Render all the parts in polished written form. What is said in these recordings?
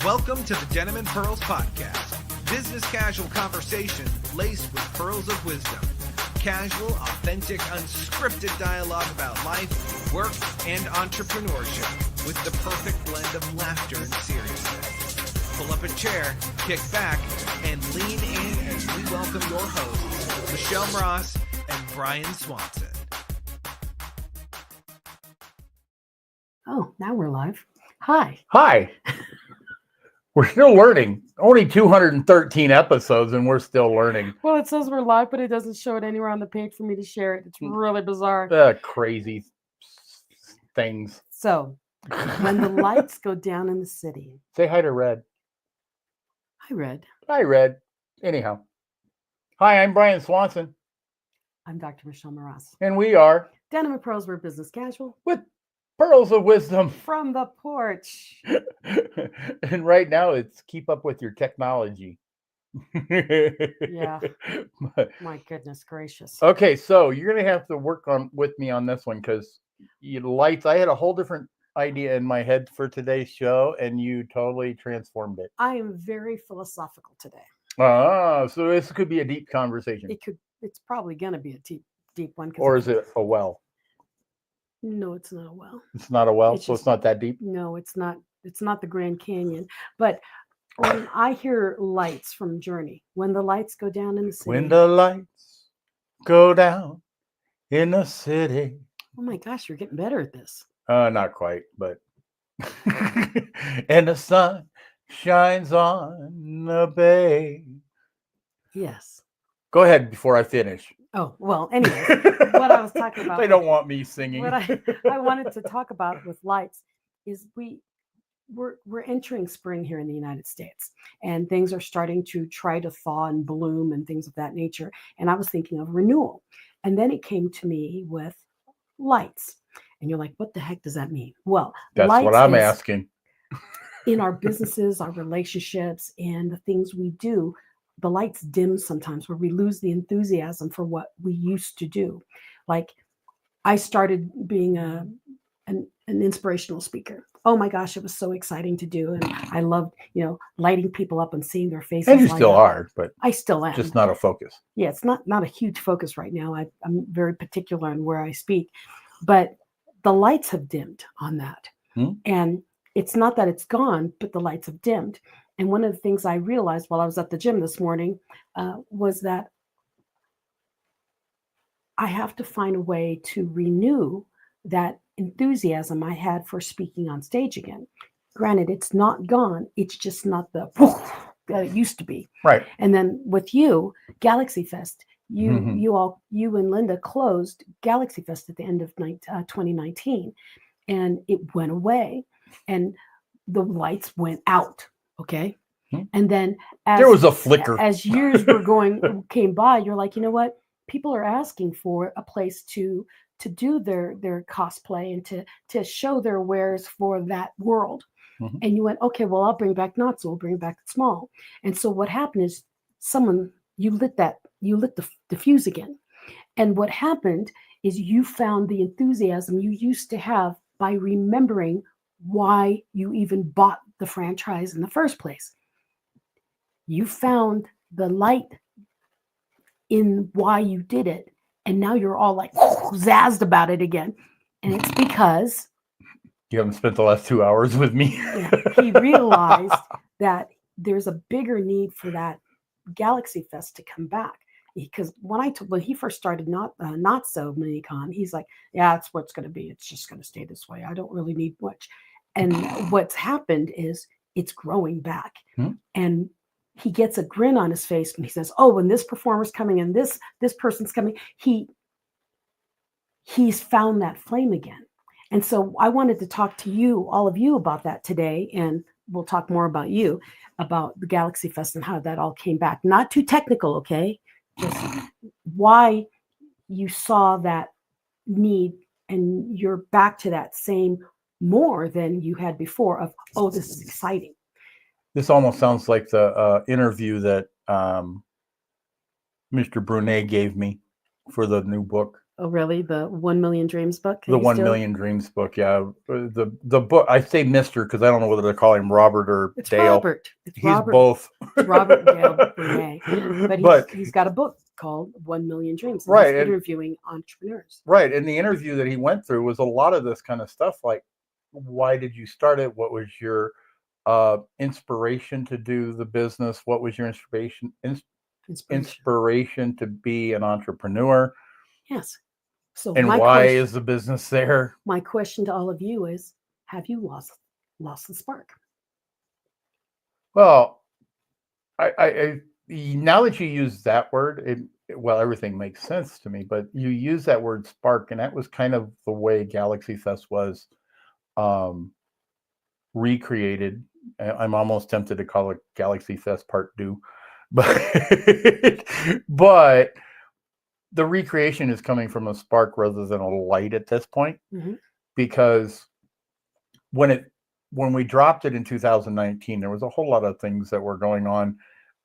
Welcome to the Denim and Pearls podcast. Business casual conversation laced with pearls of wisdom. Casual, authentic, unscripted dialogue about life, work, and entrepreneurship with the perfect blend of laughter and seriousness. Pull up a chair, kick back, and lean in as we welcome your hosts, Michelle Ross and Brian Swanson. Oh, now we're live. Hi. Hi. We're still learning. Only 213 episodes and we're still learning. Well, it says we're live, but it doesn't show it anywhere on the page for me to share it. It's really bizarre. Crazy things. So, when the lights go down in the city. Say hi to Red. Hi, Red. Hi, Red. Anyhow. Hi, I'm Brian Swanson. I'm Dr. Michelle Moras. And we are Denim and Pearls, we're business casual. with Pearls of Wisdom. From the porch. And right now it's keep up with your technology. Yeah. My goodness gracious. Okay, so you're going to have to work with me on this one because lights, I had a whole different idea in my head for today's show and you totally transformed it. I am very philosophical today. So this could be a deep conversation. It's probably going to be a deep one. Or is it a well? No, it's not a well. It's not a well, so it's not that deep? No, it's not. It's not the Grand Canyon. But when I hear lights from Journey, when the lights go down in the city. When the lights go down in the city. Oh my gosh, you're getting better at this. Not quite, but. And the sun shines on the bay. Yes. Go ahead before I finish. Oh, well, anyway, what I was talking about. They don't want me singing. What I wanted to talk about with lights is we're entering spring here in the United States, and things are starting to try to thaw and bloom and things of that nature. And I was thinking of renewal. And then it came to me with lights. And you're like, what the heck does that mean? Well, that's what I'm asking. In our businesses, our relationships, and the things we do, the lights dim sometimes where we lose the enthusiasm for what we used to do. Like I started being an inspirational speaker. Oh my gosh, it was so exciting to do. And I loved, lighting people up and seeing their faces. And you still are, but I still am. Just not a focus. Yeah, it's not a huge focus right now. I'm very particular on where I speak, but the lights have dimmed on that. And it's not that it's gone, but the lights have dimmed. And one of the things I realized while I was at the gym this morning was that I have to find a way to renew that enthusiasm I had for speaking on stage again. Granted, it's not gone. It's just not the that it used to be. Right. And then with you, Galaxy Fest, you and Linda closed Galaxy Fest at the end of 2019, and it went away, and the lights went out. Okay. And then there was a flicker. As years came by, you're like, you know what? People are asking for a place to do their cosplay and to show their wares for that world. And you went, okay, well, I'll bring back Knott's, we'll bring back Small. And so what happened is you lit the fuse again. And what happened is you found the enthusiasm you used to have by remembering why you even bought the franchise in the first place. You found the light in why you did it, and now you're all like zazzed about it again. And it's because you haven't spent the last 2 hours with me. He realized that there's a bigger need for that Galaxy Fest to come back. Because when he first started Not So MiniCon, he's like, yeah, that's what's going to be. It's just going to stay this way. I don't really need much. And what's happened is it's growing back. And he gets a grin on his face when he says, oh, when this performer's coming and this person's coming, he's found that flame again. And so I wanted to talk to you, all of you, about that today. And we'll talk more about the Galaxy Fest and how that all came back. Not too technical, okay? Just why you saw that need and you're back to that same more than you had before of, oh, this is exciting. This almost sounds like the interview that Mr. Brunet gave me for the new book. Oh, really? The 1 Million Dreams book? The 1 Million Dreams book, yeah. The book, I say Mr. because I don't know whether to call him Robert or It's Dale. Robert. He's Robert. both. It's Robert Dale Burnett. But he's got a book called 1 Million Dreams. And Right. He's interviewing entrepreneurs. Right. And the interview that he went through was a lot of this kind of stuff, like, why did you start it? What was your inspiration to do the business? What was your inspiration to be an entrepreneur? Yes. So and why is the business there? My question to all of you is, have you lost the spark? Well, I now that you use that word, everything makes sense to me, but you use that word spark, and that was kind of the way Galaxy Fest was recreated. I'm almost tempted to call it Galaxy Fest Part 2, but the recreation is coming from a spark rather than a light at this point, because when we dropped it in 2019, there was a whole lot of things that were going on,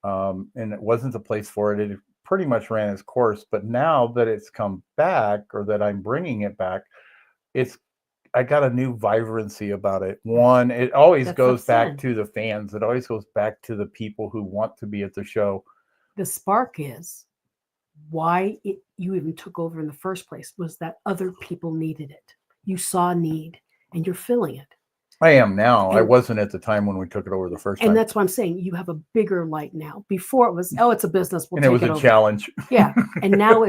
and it wasn't the place for it. It pretty much ran its course. But now that it's come back, or that I'm bringing it back, I got a new vibrancy about it. One, it always goes back to the fans. It always goes back to the people who want to be at the show. The spark is why you even took over in the first place, was that other people needed it. You saw need and you're filling it. I am now. I wasn't at the time when we took it over the first time. And that's why I'm saying you have a bigger light now. Before it was, it's a business. We'll take it over. It was a challenge. Yeah. And now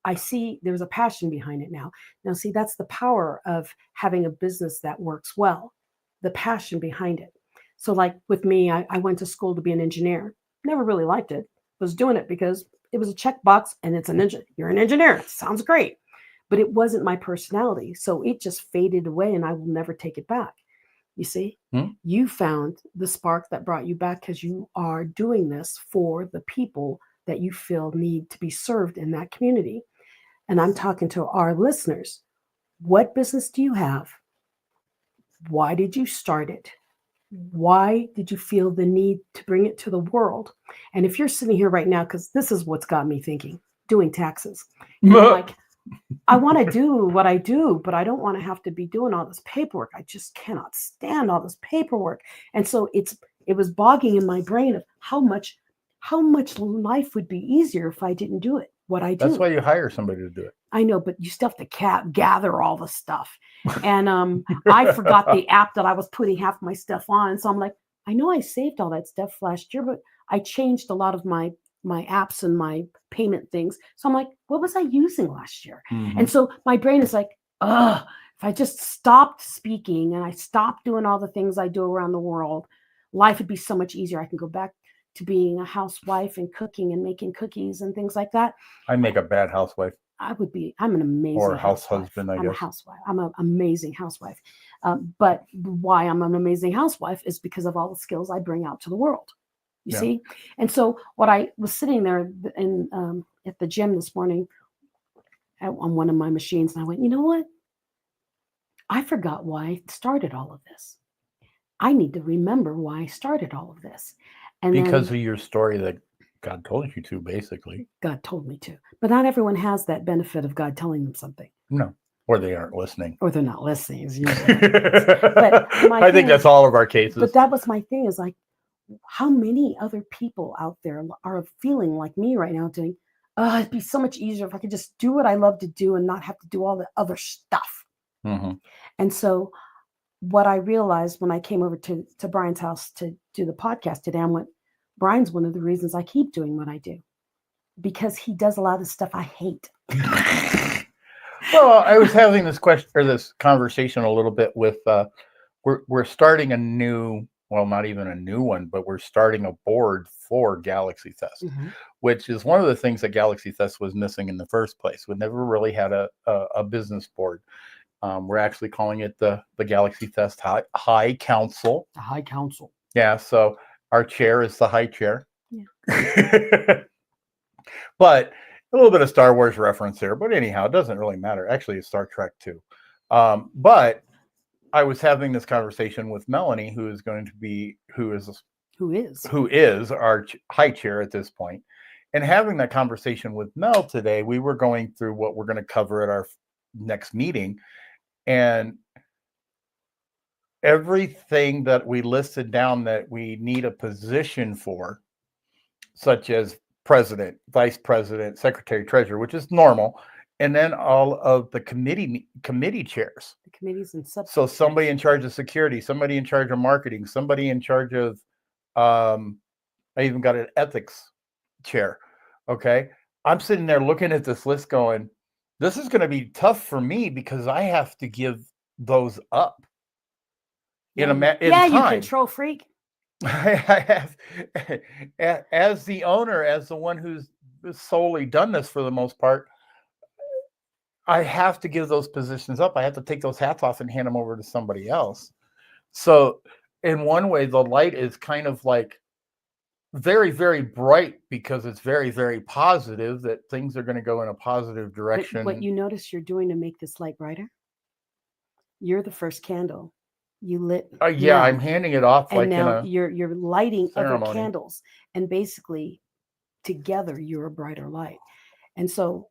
I see there's a passion behind it now. Now, see, that's the power of having a business that works well, the passion behind it. So like with me, I went to school to be an engineer. Never really liked it. Was doing it because it was a checkbox and it's an engineer. You're an engineer. It sounds great. But it wasn't my personality. So it just faded away and I will never take it back. You see, you found the spark that brought you back because you are doing this for the people that you feel need to be served in that community. And I'm talking to our listeners. What business do you have? Why did you start it? Why did you feel the need to bring it to the world? And if you're sitting here right now, because this is what's got me thinking, doing taxes. Like, I want to do what I do, but I don't want to have to be doing all this paperwork. I just cannot stand all this paperwork. And so it was bogging in my brain of how much life would be easier if I didn't do it. What I do. That's why you hire somebody to do it. I know, but you still have to gather all the stuff. And I forgot the app that I was putting half my stuff on. So I'm like, I know I saved all that stuff last year, but I changed a lot of my apps and my payment things. So I'm like, what was I using last year? And so my brain is like, if I just stopped speaking and I stopped doing all the things I do around the world, life would be so much easier. I can go back to being a housewife and cooking and making cookies and things like that. I make a bad housewife. I'm an amazing or house husband, I guess. I'm a housewife. I'm an amazing housewife. But why I'm an amazing housewife is because of all the skills I bring out to the world. You see? And so what I was sitting there at the gym this morning on one of my machines, and I went, you know what? I forgot why I started all of this. I need to remember why I started all of this. And because of your story that God told you to, basically. God told me to. But not everyone has that benefit of God telling them something. No. Or they aren't listening. Or they're not listening. Is usually but I think that's all of our cases. But that was my thing, is like, how many other people out there are feeling like me right now, doing, it'd be so much easier if I could just do what I love to do and not have to do all the other stuff. And so what I realized when I came over to Brian's house to do the podcast today, I went, Brian's one of the reasons I keep doing what I do, because he does a lot of stuff I hate. Well, I was having this conversation a little bit with, we're starting a new, well, not even a new one, but we're starting a board for Galaxy Fest, which is one of the things that Galaxy Fest was missing in the first place. We never really had a business board. We're actually calling it the Galaxy Fest High Council. The High Council. Yeah. So our chair is the high chair. Yeah. But a little bit of Star Wars reference here. But anyhow, it doesn't really matter. Actually, it's Star Trek too. But I was having this conversation with Melanie, who is our high chair at this point. And having that conversation with Mel today, we were going through what we're going to cover at our next meeting. And everything that we listed down that we need a position for, such as president, vice president, secretary, treasurer, which is normal, and then all of the committee chairs. The committees and sub. So somebody in charge of security, somebody in charge of marketing, somebody in charge of, I even got an ethics chair. Okay. I'm sitting there looking at this list going, this is going to be tough for me because I have to give those up in time. You control freak. I have, as the owner, as the one who's solely done this for the most part, I have to give those positions up. I have to take those hats off and hand them over to somebody else. So in one way, the light is kind of like very, very bright because it's very, very positive that things are going to go in a positive direction. What you notice you're doing to make this light brighter? You're the first candle. You lit. Yeah, I'm handing it off and like now in a you're lighting ceremony. other candles, and basically together you're a brighter light. And so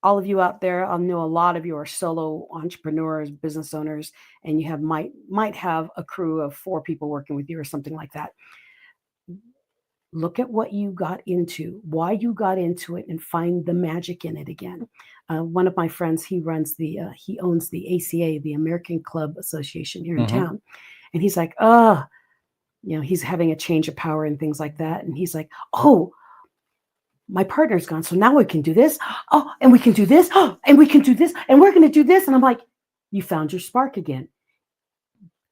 all of you out there, I know a lot of you are solo entrepreneurs, business owners, and you have might have a crew of 4 people working with you or something like that. Look at what you got into, why you got into it, and find the magic in it again. One of my friends, he owns the ACA, the American Club Association here in town. And he's like, he's having a change of power and things like that. And he's like, oh, my partner's gone. So now we can do this. Oh, and we can do this. Oh, and we can do this. And we're going to do this. And I'm like, you found your spark again.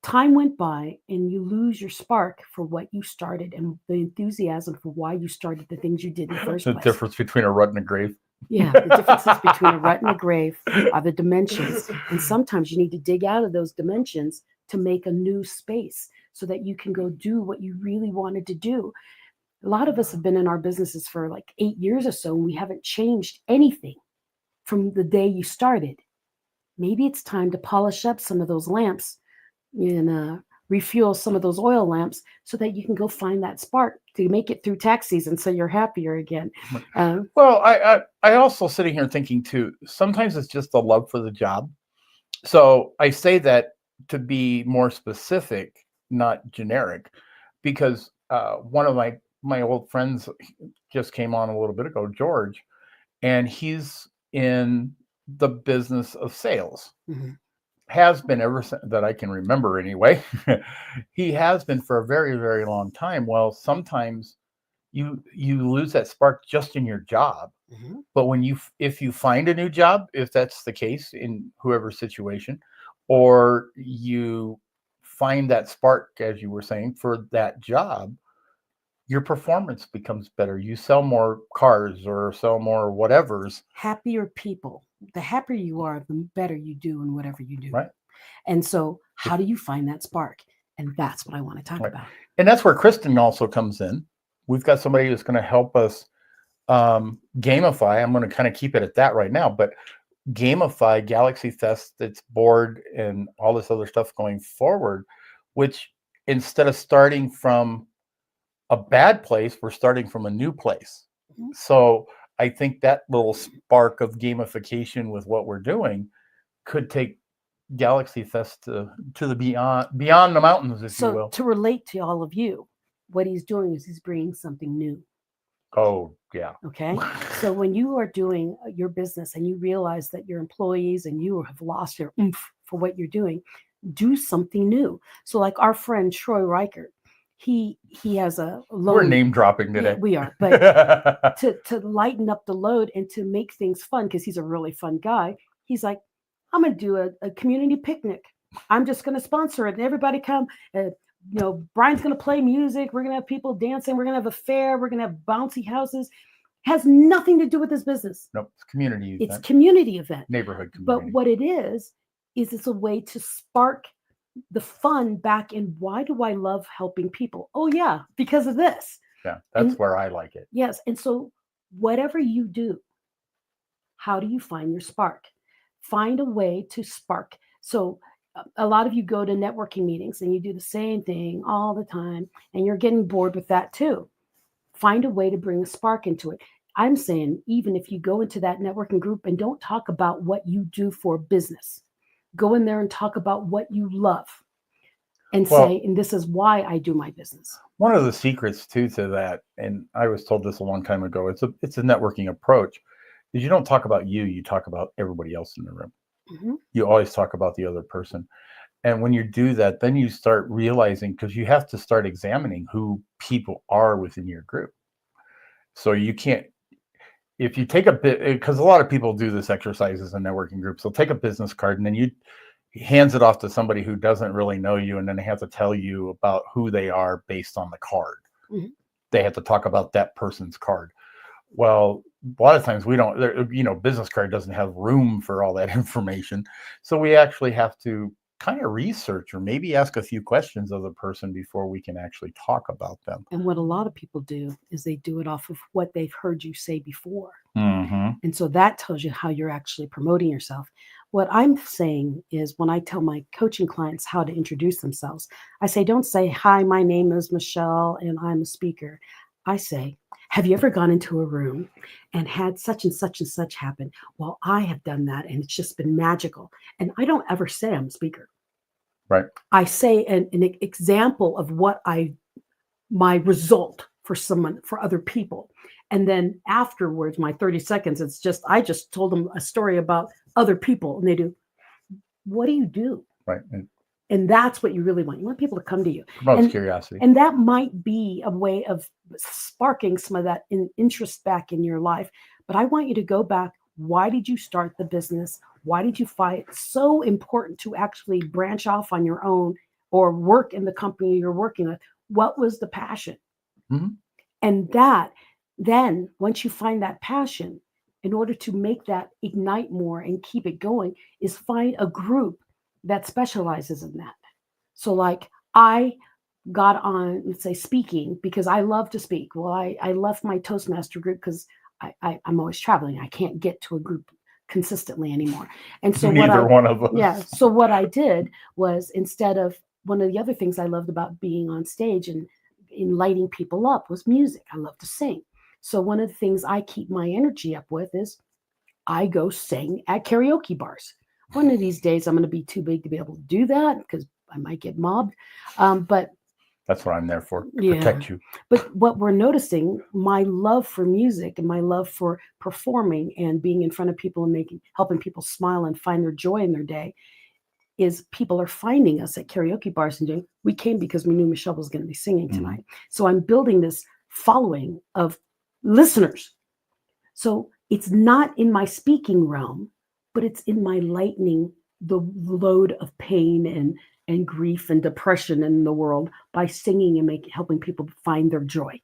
Time went by and you lose your spark for what you started and the enthusiasm for why you started the things you did in the first place. The difference between a rut and a grave. Yeah, the differences between a rut and a grave are the dimensions. And sometimes you need to dig out of those dimensions to make a new space so that you can go do what you really wanted to do. A lot of us have been in our businesses for like 8 years or so, and we haven't changed anything from the day you started. Maybe it's time to polish up some of those lamps and refuel some of those oil lamps so that you can go find that spark to make it through tax season so you're happier again. Well, I also sitting here thinking too, sometimes it's just the love for the job. So I say that to be more specific, not generic, because one of my old friends just came on a little bit ago, George, and he's in the business of sales. Has been ever since that I can remember anyway. He has been for a very, very long time. Well, sometimes you lose that spark just in your job. But if you find a new job, if that's the case in whoever situation, or you find that spark, as you were saying, for that job, your performance becomes better. You sell more cars or sell more whatevers. Happier people. The happier you are, the better you do in whatever you do. Right. And so how do you find that spark? And that's what I want to talk about. And that's where Kristen also comes in. We've got somebody who's going to help us gamify. I'm going to kind of keep it at that right now, but gamify Galaxy Fest, its board, and all this other stuff going forward, which instead of starting from a bad place, we're starting from a new place. So I think that little spark of gamification with what we're doing could take Galaxy Fest to the beyond the mountains, if you will. To relate to all of you, what he's doing is he's bringing something new. Oh, yeah. Okay. So when you are doing your business and you realize that your employees and you have lost your oomph for what you're doing, do something new. So like our friend Troy Reichert, he has a load. We're name dropping today. Yeah, we are, but to lighten up the load and to make things fun, because he's a really fun guy. He's like, I'm going to do a community picnic. I'm just going to sponsor it, and everybody come. Brian's going to play music. We're going to have people dancing. We're going to have a fair. We're going to have bouncy houses. Has nothing to do with this business. Nope, it's community event. It's community event. Neighborhood community. But what it is it's a way to spark the fun back in. Why do I love helping people? Oh yeah, because of this. Yeah, that's where I like it. Yes, and so whatever you do, how do you find your spark? Find a way to spark. So a lot of you go to networking meetings and you do the same thing all the time, and you're getting bored with that too. Find a way to bring a spark into it. I'm saying, even if you go into that networking group and don't talk about what you do for business, go in there and talk about what you love and say, and this is why I do my business. One of the secrets too to that, and I was told this a long time ago, it's a networking approach, is you don't talk about you talk about everybody else in the room. Mm-hmm. You always talk about the other person. And when you do that, then you start realizing, because you have to start examining who people are within your group. So you can't, if you take a bit, because a lot of people do this exercises in networking groups, they'll take a business card and then he hands it off to somebody who doesn't really know you, and then they have to tell you about who they are based on the card. Mm-hmm. They have to talk about that person's card. Well, a lot of times we don't, business card doesn't have room for all that information. So we actually have to kind of research or maybe ask a few questions of the person before we can actually talk about them. And what a lot of people do is they do it off of what they've heard you say before. Mm-hmm. And so that tells you how you're actually promoting yourself. What I'm saying is, when I tell my coaching clients how to introduce themselves, I say, don't say, hi, my name is Michelle and I'm a speaker. I say, have you ever gone into a room and had such and such and such happen? Well, I have done that and it's just been magical. And I don't ever say I'm a speaker. Right. I say an example of my result for other people. And then afterwards, my 30 seconds, I just told them a story about other people, and they do, what do you do? Right. And that's what you really want. You want people to come to you. Promotes curiosity. And that might be a way of sparking some of that interest back in your life. But I want you to go back. Why did you start the business? Why did you find it so important to actually branch off on your own or work in the company you're working with? What was the passion? Mm-hmm. And that, then once you find that passion, in order to make that ignite more and keep it going, is find a group that specializes in that. So like I got on, let's say, speaking because I love to speak. Well, I left my Toastmaster group because I'm always traveling. I can't get to a group consistently anymore. And so one of us. Yeah. So what I did was, instead of, one of the other things I loved about being on stage and in lighting people up was music. I love to sing. So one of the things I keep my energy up with is I go sing at karaoke bars. One of these days I'm going to be too big to be able to do that because I might get mobbed. But that's what I'm there for, to protect you. But what we're noticing, my love for music and my love for performing and being in front of people and helping people smile and find their joy in their day, is people are finding us at karaoke bars and doing, we came because we knew Michelle was going to be singing tonight. Mm-hmm. So I'm building this following of listeners. So it's not in my speaking realm, but it's in my lightening the load of pain and grief and depression in the world by singing and helping people find their joy.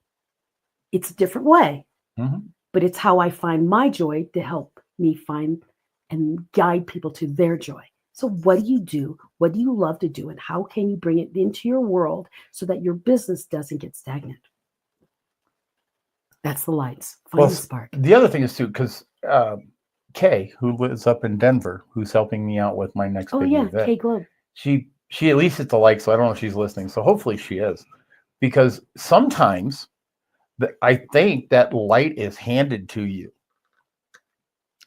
It's a different way, mm-hmm. but it's how I find my joy to help me find and guide people to their joy. So what do you do? What do you love to do? And how can you bring it into your world so that your business doesn't get stagnant? That's the lights. Find the spark. The other thing is too, because Kay, who lives up in Denver, who's helping me out with my next big event. Kay Globe. She at least hit the like, so I don't know if she's listening. So hopefully she is, because sometimes I think that light is handed to you.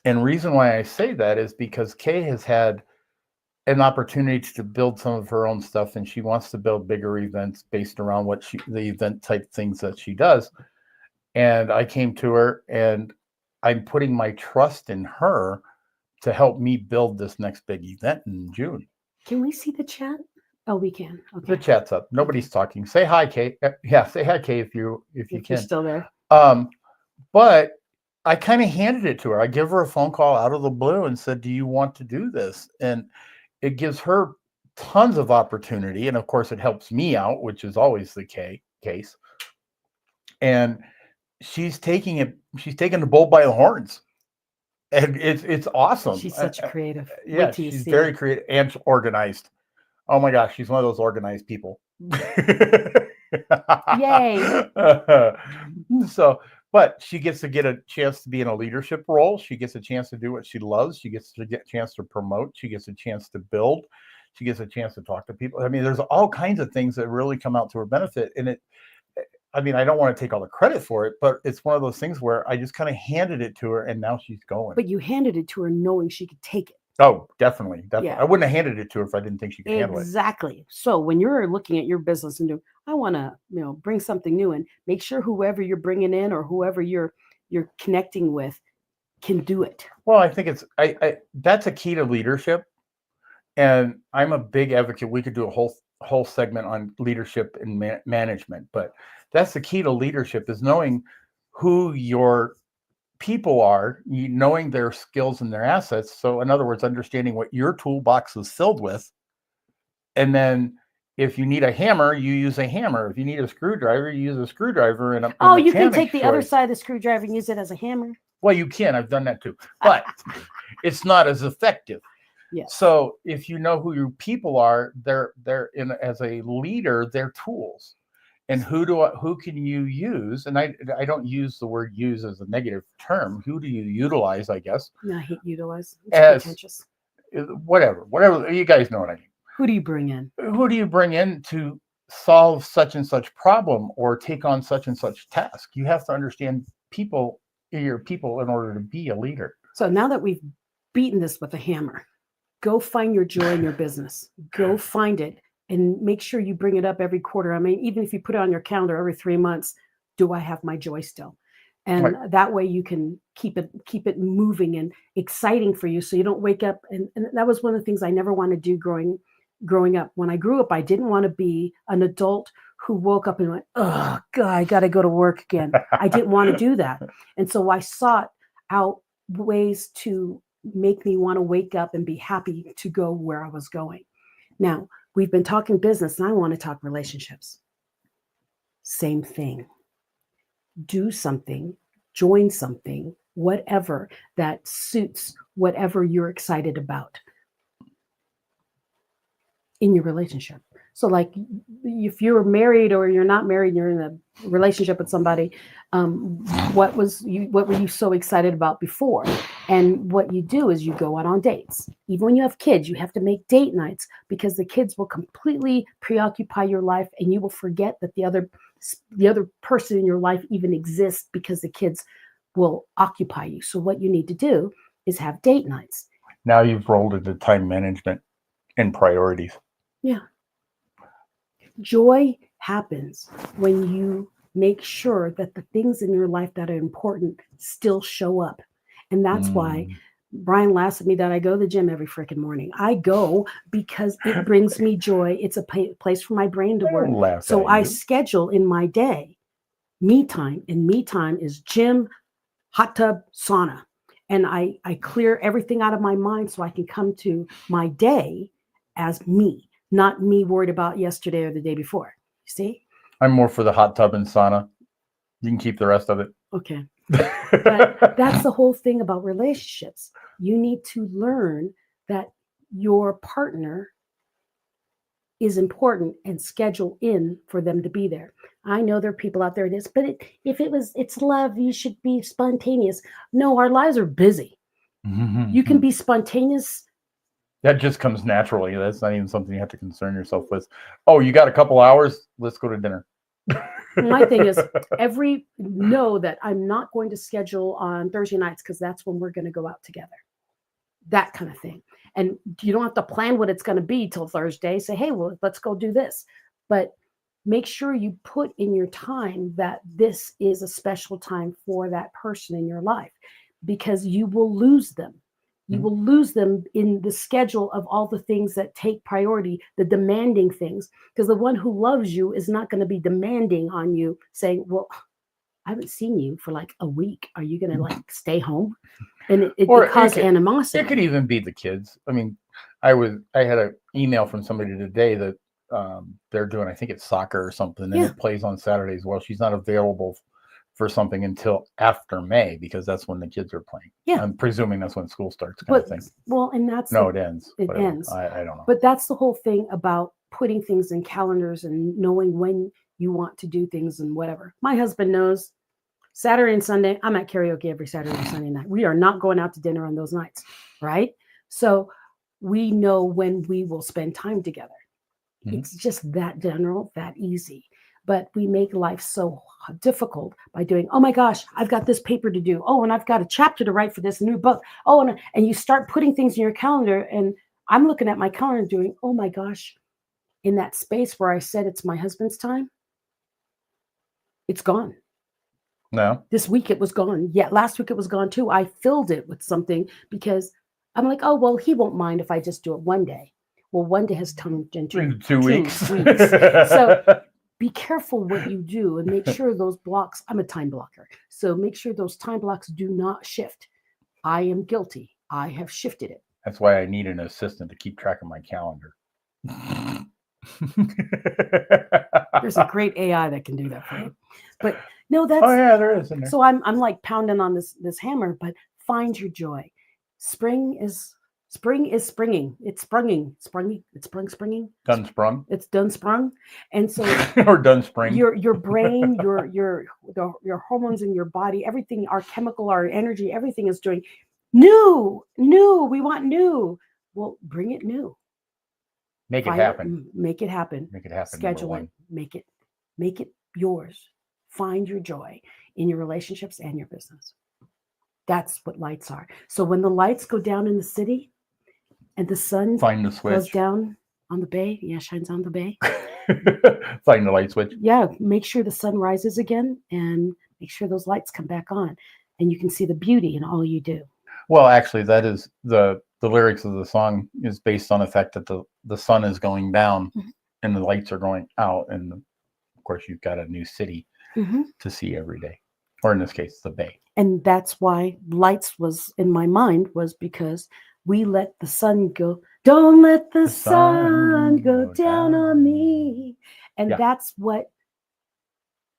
And reason why I say that is because Kay has had an opportunity to build some of her own stuff, and she wants to build bigger events based around the event type things that she does. And I came to her, and I'm putting my trust in her to help me build this next big event in June. Can we see the chat? Oh, we can. Okay. The chat's up. Nobody's talking. Say hi, Kay. Yeah, say hi, Kay, if you can. You're still there. But I kind of handed it to her. I give her a phone call out of the blue and said, do you want to do this? And it gives her tons of opportunity. And of course, it helps me out, which is always the case. And she's taking the bull by the horns. And it's awesome. She's such a creative. Yeah, she's very creative and organized. Oh my gosh, she's one of those organized people. Yay. But she gets to get a chance to be in a leadership role. She gets a chance to do what she loves. She gets to get a chance to promote. She gets a chance to build. She gets a chance to talk to people. I mean, there's all kinds of things that really come out to her benefit. And I mean, I don't want to take all the credit for it, but it's one of those things where I just kind of handed it to her and now she's going. But you handed it to her knowing she could take it. Oh, definitely. Yeah. I wouldn't have handed it to her if I didn't think she could handle it. Exactly. So when you're looking at your business and do, I want to, bring something new, and make sure whoever you're bringing in or whoever you're connecting with can do it. Well, I think it's that's a key to leadership, and I'm a big advocate. We could do a whole segment on leadership and management, but that's the key to leadership, is knowing who your people are, knowing their skills and their assets. So in other words, understanding what your toolbox is filled with. And then if you need a hammer, you use a hammer. If you need a screwdriver, you use a screwdriver. And you can take the other side of the screwdriver and use it as a hammer. Well, you can. I've done that too, but it's not as effective. Yes. So if you know who your people are, they're in as a leader, they're tools. And who can you use? And I don't use the word use as a negative term. Who do you utilize, I guess? No, I hate utilize. It's pretentious. Whatever. You guys know what I mean. Who do you bring in? Who do you bring in to solve such and such problem or take on such and such task? You have to understand your people in order to be a leader. So now that we've beaten this with a hammer, go find your joy in your business. Go find it. And make sure you bring it up every quarter. I mean, even if you put it on your calendar every 3 months, do I have my joy still? And right. That way you can keep it moving and exciting for you, so you don't wake up. And that was one of the things I never wanted to do growing up. When I grew up, I didn't want to be an adult who woke up and went, oh, God, I got to go to work again. I didn't want to do that. And so I sought out ways to make me want to wake up and be happy to go where I was going. Now, we've been talking business, and I want to talk relationships. Same thing. Do something, join something, whatever that suits whatever you're excited about in your relationship. So like if you're married or you're not married, you're in a relationship with somebody, what were you so excited about before? And what you do is you go out on dates. Even when you have kids, you have to make date nights, because the kids will completely preoccupy your life, and you will forget that the other person in your life even exists, because the kids will occupy you. So what you need to do is have date nights. Now you've rolled into time management and priorities. Yeah. Joy happens when you make sure that the things in your life that are important still show up. And that's why Brian laughs at me that I go to the gym every freaking morning. I go because it brings me joy. It's a place for my brain to work. So I schedule in my day me time, and me time is gym, hot tub, sauna. And I clear everything out of my mind so I can come to my day as me. Not me worried about yesterday or the day before. You see? I'm more for the hot tub and sauna. You can keep the rest of it. Okay. But that's the whole thing about relationships. You need to learn that your partner is important and schedule in for them to be there. I know there are people out there it is, but it's love, you should be spontaneous. No, our lives are busy. You can be spontaneous. That just comes naturally. That's not even something you have to concern yourself with. Oh, you got a couple hours? Let's go to dinner. My thing is know that I'm not going to schedule on Thursday nights, because that's when we're going to go out together. That kind of thing. And you don't have to plan what it's going to be till Thursday. Say, hey, well, let's go do this. But make sure you put in your time that this is a special time for that person in your life, because you will lose them. You will lose them in the schedule of all the things that take priority, the demanding things, because the one who loves you is not going to be demanding on you, saying, well, I haven't seen you for like a week. Are you going to stay home? And it causes animosity. It could even be the kids. I mean, I had an email from somebody today that they're doing, I think it's soccer or something, and it plays on Saturdays. Well, she's not available for something until after May, because that's when the kids are playing. Yeah. I'm presuming that's when school starts, kind of thing. Well, and that's it ends. It ends. I don't know. But that's the whole thing about putting things in calendars and knowing when you want to do things and whatever. My husband knows Saturday and Sunday, I'm at karaoke every Saturday and Sunday night. We are not going out to dinner on those nights, right? So we know when we will spend time together. It's just that general, that easy. but we make life so difficult by doing, oh my gosh, I've got this paper to do. Oh, and I've got a chapter to write for this new book. Oh, and you start putting things in your calendar, and I'm looking at my calendar doing, oh my gosh, in that space where I said it's my husband's time, it's gone. No. This week it was gone. Yeah, last week it was gone too. I filled it with something because I'm like, oh, well, he won't mind if I just do it one day. Well, one day has turned into In 2 weeks. So be careful what you do and make sure those blocks, I'm a time blocker. So make sure those time blocks do not shift. I am guilty. I have shifted it. That's why I need an assistant to keep track of my calendar. There's a great AI that can do that for you. But no, that's there is in there. So I'm like pounding on this hammer, but find your joy. Spring is springing. It's springing. Done sprung. It's done sprung. And so or done spring. Your brain, your hormones in your body, everything, our chemical, our energy, everything is doing new. We want new. Well, bring it new. Make it happen. Make it happen. Make it happen. Schedule it. Make it yours. Find your joy in your relationships and your business. That's what lights are. So when the lights go down in the city and the sun find the switch. Goes down on the bay, shines on the bay. Find the light switch. Yeah, make sure the sun rises again and make sure those lights come back on and you can see the beauty in all you do. Well, actually, that is the lyrics of the song is based on the fact that the sun is going down and the lights are going out. And of course, you've got a new city to see every day, or in this case, the bay. And that's why lights was in my mind, was because we let the sun go. Don't let the sun go down on me. And that's what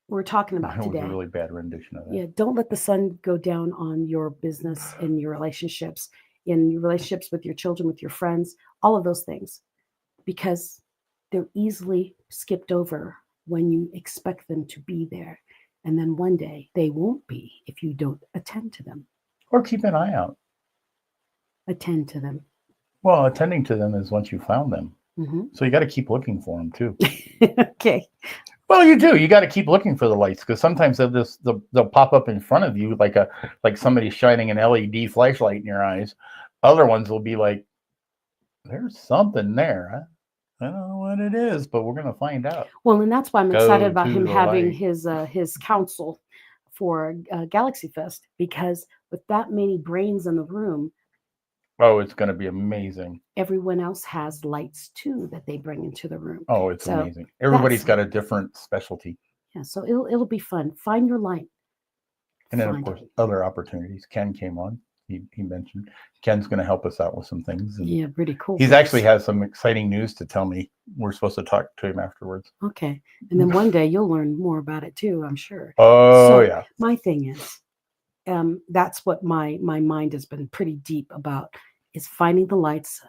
we're talking about today. That was a really bad rendition of that. Yeah, don't let the sun go down on your business and your relationships, in your relationships with your children, with your friends, all of those things, because they're easily skipped over when you expect them to be there. And then one day they won't be if you don't attend to them. Or keep an eye out. Attend to them. Well, attending to them is once you found them. So you got to keep looking for them too. Okay. Well, you do. You got to keep looking for the lights, because sometimes they'll pop up in front of you like somebody shining an LED flashlight in your eyes. Other ones will be like, there's something there. I don't know what it is, but we're going to find out. Well, and that's why I'm excited about him having his council for Galaxy Fest, because with that many brains in the room, oh, it's going to be amazing. Everyone else has lights too that they bring into the room. Oh, it's amazing. Everybody's got a different specialty. Yeah, so it'll be fun. Find your light. And then, of course, other opportunities. Ken came on. He mentioned Ken's going to help us out with some things. And yeah, pretty cool. He's actually has some exciting news to tell me. We're supposed to talk to him afterwards. Okay. And then one day you'll learn more about it too, I'm sure. Oh, so yeah. My thing is, that's what my mind has been pretty deep about, is finding the lights,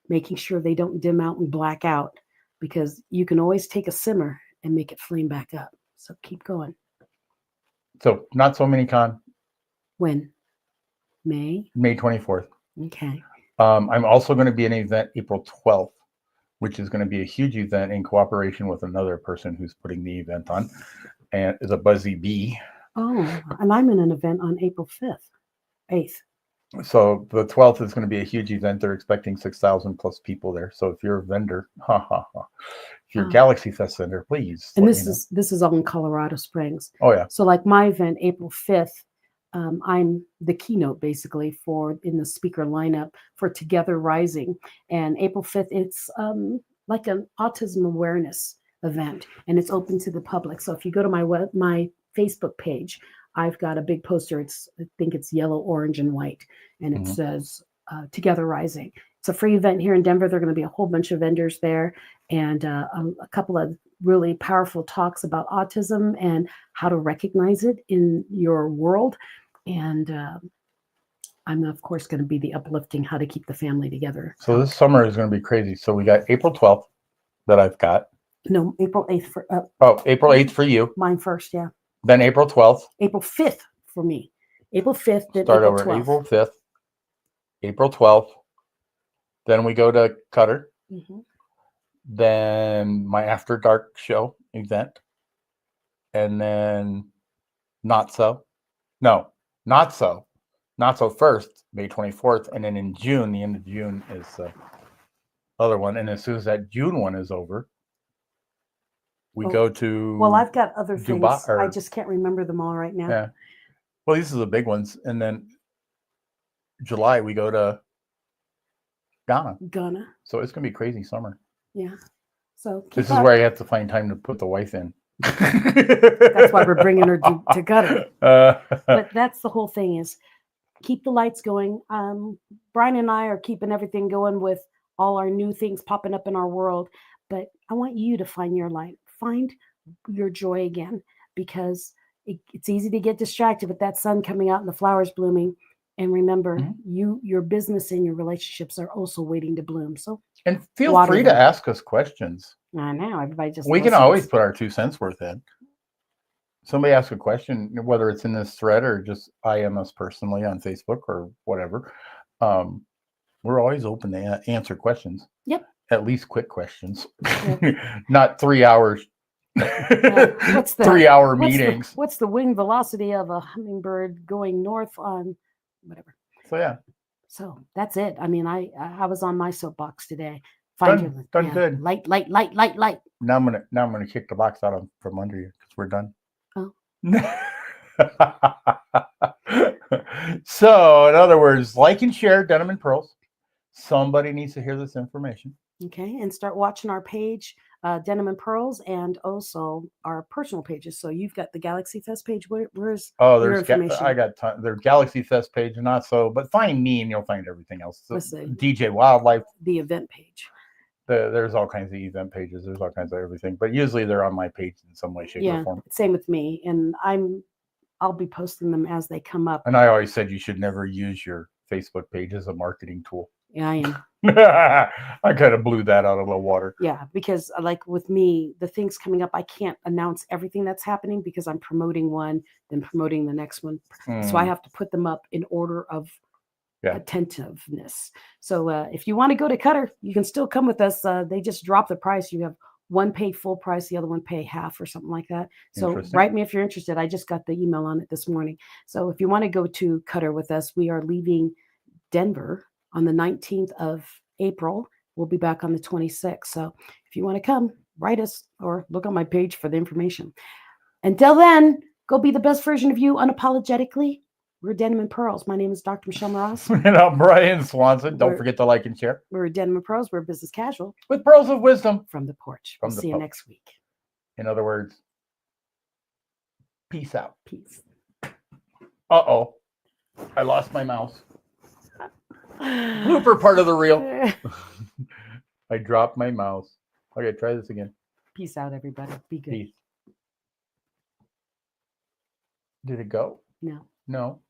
making sure they don't dim out and black out, because you can always take a simmer and make it flame back up. So keep going. So not so many con. When? May 24th. Okay. I'm also going to be at an event April 12th, which is going to be a huge event in cooperation with another person who's putting the event on, and is a Buzzy Bee. Oh, and I'm in an event on April 8th. So the 12th is going to be a huge event. They're expecting 6,000 plus people there. So if you're a vendor, if you're a Galaxy Fest vendor, please. And this is all in Colorado Springs. Oh yeah. So like my event, April 5th, I'm the keynote basically in the speaker lineup for Together Rising. And April 5th, it's like an autism awareness event, and it's open to the public. So if you go to my Facebook page, I've got a big poster. I think it's yellow, orange, and white, and it says Together Rising. It's a free event here in Denver. There are going to be a whole bunch of vendors there, and a couple of really powerful talks about autism and how to recognize it in your world. And I'm, of course, going to be the uplifting how to keep the family together. So this summer is going to be crazy. So we got April 12th that I've got. No, April 8th for April 8th for you. Mine first, yeah. Then April 12th. April 5th for me. April 5th. Then Start April over 12th. April 5th. April 12th. Then we go to Cutter. Then my After Dark show event. and then not so. No, not so. Not so first, May 24th, and then in June, the end of June is the other one. And as soon as that June one is over, we go to Well, I've got other Dubai, things. I just can't remember them all right now. yeah. Well, these are the big ones, and then July we go to Ghana. So it's gonna be a crazy summer. Yeah. So this is where I have to find time to put the wife in. That's why we're bringing her to Qatar. But that's the whole thing, is keep the lights going. Brian and I are keeping everything going with all our new things popping up in our world. But I want you to find your light, find your joy again, because it's easy to get distracted with that sun coming out and the flowers blooming. And remember, your business and your relationships are also waiting to bloom. So, and feel free to ask us questions. I know everybody just we can always put our 2 cents worth in. Somebody asks a question, whether it's in this thread or just IM us personally on Facebook or whatever. We're always open to answer questions. Yep. At least quick questions, not 3 hours. What's the 3 hour meetings? What's the wing velocity of a hummingbird going north on whatever? So yeah. So that's it. I mean, I was on my soapbox today. Done good. Light. Now I'm gonna kick the box out from under you because we're done. Oh. So in other words, like and share Denim and Pearls. Somebody needs to hear this information. Okay, and start watching our page, Denim and Pearls, and also our personal pages. So you've got the Galaxy Fest page. Where's your information? I got their Galaxy Fest page, not so, but find me and you'll find everything else. So DJ Wildlife, the event page. There's all kinds of event pages. There's all kinds of everything, but usually they're on my page in some way, shape, or form. Same with me, and I'll be posting them as they come up. And I always said you should never use your Facebook page as a marketing tool. Yeah, I am. I kind of blew that out of the water. Yeah, because like with me, the things coming up, I can't announce everything that's happening because I'm promoting one, then promoting the next one. So I have to put them up in order of attentiveness. So if you want to go to Qatar, you can still come with us. They just dropped the price. You have one pay full price, the other one pay half or something like that. So write me if you're interested. I just got the email on it this morning. So if you want to go to Qatar with us, we are leaving Denver on the 19th of April. We'll be back on the 26th. So if you want to come, write us or look on my page for the information. Until then, go be the best version of you unapologetically. We're Denim and Pearls. My name is Dr. Michelle Moraz. And I'm Brian Swanson. Don't forget to like and share. We're Denim and Pearls. We're business casual. With pearls of wisdom. From the porch. We'll see you next week. In other words, peace out. Peace. Uh-oh. I lost my mouse. Blooper part of the reel. I dropped my mouse. Okay, try this again. Peace out, everybody. Be good. Peace. Did it go? No. No.